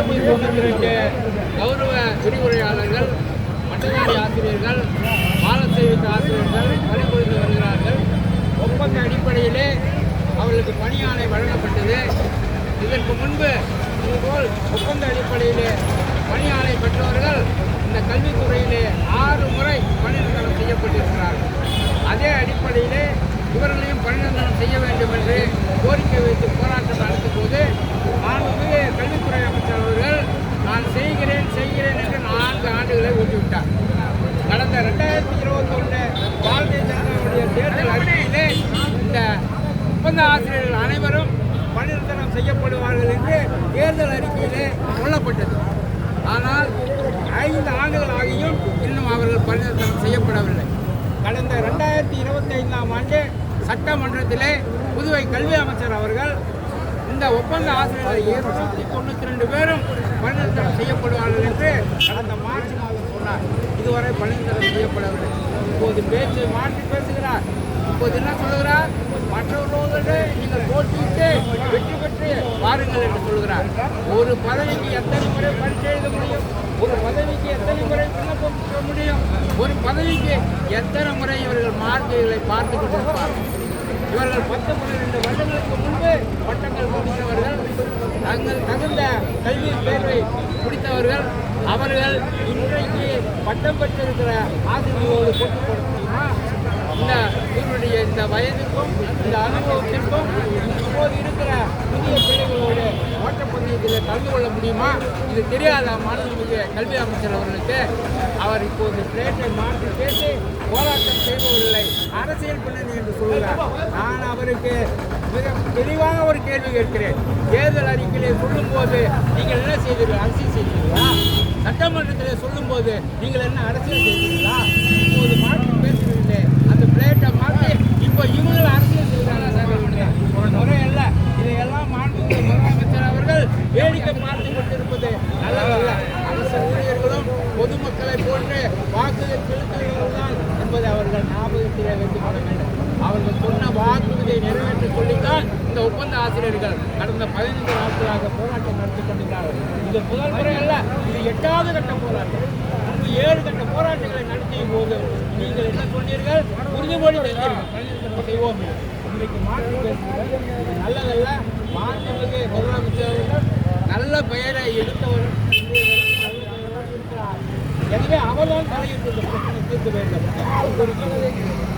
இதற்கு கௌரவ விரிவுரையாளர்கள், பட்டதாரி ஆசிரியர்கள், பாலசேவிக்க ஆசிரியர்கள் பணிபுரிந்து வருகிறார்கள். ஒப்பந்த அடிப்படையிலே அவர்களுக்கு பணியாணை வழங்கப்பட்டது. இதற்கு முன்பு இதுபோல் ஒப்பந்த அடிப்படையிலே பணியாணை பெற்றவர்கள் இந்த கல்வித்துறையிலே 6 முறை பணிநிரந்தரம் செய்யப்பட்டிருக்கிறார்கள். அதே அடிப்படையிலே இவர்களையும் பணிநிரந்தரம் செய்ய வேண்டும் என்று கோரிக்கை வைத்து போராட்டம் நடத்தும் போது மாண்புமிகு கல்வித்துறை அமைச்சர் அவர்கள் நான் செய்கிறேன் என்று 4 ஆண்டுகளை ஓட்டிவிட்டார். கடந்த 2021 பாரதிய ஜனதாவுடைய தேர்தல் அறிக்கையிலே இந்த ஒப்பந்த ஆசிரியர்கள் அனைவரும் பணிநிரந்தரம் செய்யப்படுவார்கள் என்று தேர்தல் அறிக்கையிலே சொல்லப்பட்டது. ஆனால் 5 ஆண்டுகள் ஆகியும் இன்னும் அவர்கள் பணிநிரந்தரம் செய்யப்படவில்லை. கடந்த 2025ஆம் ஆண்டு சட்டமன்றத்திலே புதுவை கல்வி அமைச்சர் அவர்கள் இந்த ஒப்பந்த ஆசிரியர்கள் 292 பேரும் பணிநிரந்தரம் செய்யப்படுவார்கள் என்று கடந்த மார்ச் மாதம் சொன்னார். இதுவரை பணிநிரந்தரம் செய்யப்படவில்லை. இப்போது பேச்சு மாற்றி பேசுகிறார். இப்போது என்ன சொல்லுகிறார்? மற்றவர்களோடு நீங்கள் போட்டியிட்டு வெற்றி பெற்று வாருங்கள் என்று சொல்கிறார். ஒரு பதவிக்கு எத்தனை முறை பரீட்சை எழுத முடியும்? ஒரு பதவிக்கு எத்தனை முறை விண்ணப்பம் பெற முடியும்? ஒரு பதவிக்கு எத்தனை முறை இவர்கள் மார்க்குகளை பார்த்து கொண்டிருப்பார்கள்? இவர்கள் 10-12 வருடங்களுக்கு முன்பு பட்டங்கள் முடித்தவர்கள், தங்கள் தகுந்த கல்வி தேர்வை முடித்தவர்கள். அவர்கள் இன்றைக்கு பட்டம் பெற்றிருக்கிற ஆசிரியர்களோடு போட்டி போட முடியுமா? இவருடைய இந்த வயதுக்கும் இந்த அனுபவத்திற்கும் இப்போது இருக்கிற புதிய பிள்ளைகளோடு ஓட்டப்பந்தயத்தில் கலந்து கொள்ள முடியுமா? இது தெரியாத மாண்புமிகு கல்வி அமைச்சர் அவர்களுக்கு. அவர் இப்போது பிளேட்டை மாற்றி பேசி போராட்டம் செய்பவர்களை அரசியல் பின்னணி என்று சொல்கிறார். நான் அவருக்கு மிக தெளிவாக ஒரு கேள்வி கேட்கிறேன். தேர்தல் அறிக்கையிலே சொல்லும் போது நீங்கள் என்ன செய்தீர்கள்? அரசியல் செய்தீர்களா? சட்டமன்றத்திலே சொல்லும் போது நீங்கள் என்ன அரசியல் செய்தீர்களா? இப்போது மாற்றி பேசுகிறீர்களே, அந்த பிளேட்டை மாற்றி இப்போ இவர்கள் அரசியல் செய்கிறார்கள். ஒரு முறை அல்ல. இதையெல்லாம் மாண்புமிகு முதலமைச்சர் அவர்கள் வேடிக்கை பார்த்து கொண்டிருப்பது நல்லதல்ல. அரசு ஊழியர்களும் பொதுமக்களை போன்று வாக்குகள் செலுத்துகிறவர்கள் என்பதை அவர்கள் ஞாபகத்திலே வைத்துக் கொள்ள வேண்டும். அவர்கள் சொன்ன வாக்குறுதியை நிறைவேற்ற சொல்லித்தான் இந்த ஒப்பந்த ஆசிரியர்கள் கடந்த 15 நாட்களாக போராட்டம் நடத்தி கொண்டிருக்கிறார்கள். இது முதல் முறை அல்ல, இது 8வது கட்ட போராட்டம். 7 கட்ட போராட்டங்களை நடத்திய போது நீங்கள் என்ன சொன்னீர்கள்? உறுதிமொழி செய்வோம். இன்றைக்கு மாற்றி பேசுகிறீர்கள். நல்லதல்ல. மாண்புமிகு முதலமைச்சர் அவர்கள் நல்ல பெயரை எடுத்தவர். எனவே அவர்தான் தலையிட்டு இந்த பிரச்சனை தீர்க்க வேண்டும்.